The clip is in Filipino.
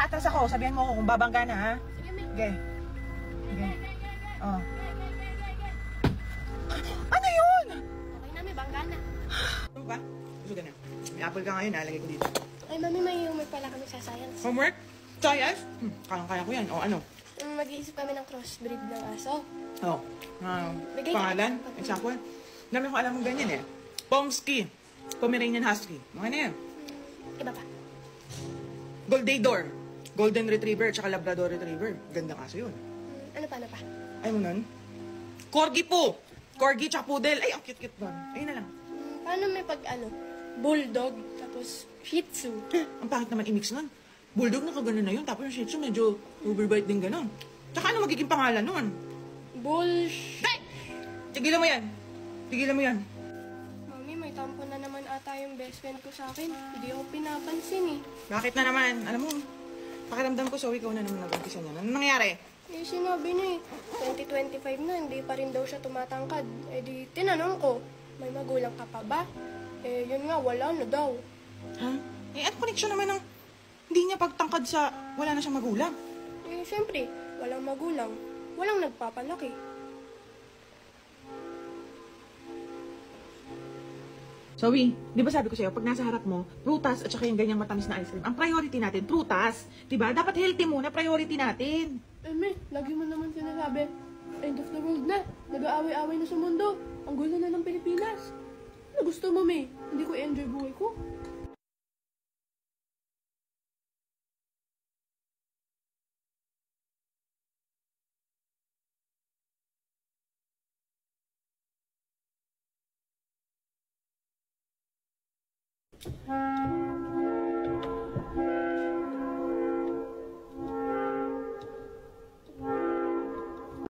atras ako. Sabihan mo ako kung babangga na, ha? Sige, may. Okay. Okay. Oh. Ano yun? Okay na, may bangga na. Ano ba? Gusto ka na. May apple ka ngayon, nalagay ko dito. Ay, mami, may homework pala kami sa science. Homework? Science? Kaya ko yan. O, ano? Mag-iisip kami ng crossbreed ng aso. Oh. Bigay Pangalan? ka. Example? Dami ko alam mo ganyan eh. Pomsky. Pomeranian Husky. Mga na yan. Iba pa. Goldador. Golden Retriever tsaka Labrador Retriever. Gandang aso yun. Ano pa? Ay mo nun? Corgi po. Corgi tsaka poodle. Ay, ang cute-cute nun. Ayun na lang. Paano may bulldog, tapos shih tzu? Ang pangit naman i-mix nun. Bulldog na kagano na yun. Tapos yung shih tzu medyo overbite din gano'n. Tsaka ano magiging pangalan nun? Bullshit! Tigilan mo yan. Tigilan mo yan. Mami, may tampo na naman ata yung best friend ko sa akin. Hindi ako pinapansin eh. Bakit na naman? Alam mo, pakiramdam ko, so ikaw na naman nag-umpisa niya. Ano nangyari? Eh, sinabi niya eh, 2025 na, hindi pa rin daw siya tumatangkad. Eh di, tinanong ko, may magulang ka pa ba? Eh, yun nga, wala na daw. Ha? Eh, ano connection naman ng hindi niya pagtangkad sa wala na siyang magulang? Eh, syempre, walang magulang. Walang nagpapalaki. Zoe, di ba sabi ko sa'yo, pag nasa harap mo, prutas at saka yung ganyang matamis na ice cream, ang priority natin, prutas. Di ba? Dapat healthy muna, priority natin. Eh, me, lagi mo naman sinasabi, end of the world na. Nag-aaway-aaway na sa mundo. Ang gulo na ng Pilipinas. Ano gusto mo, me? Hindi ko enjoy buhay ko.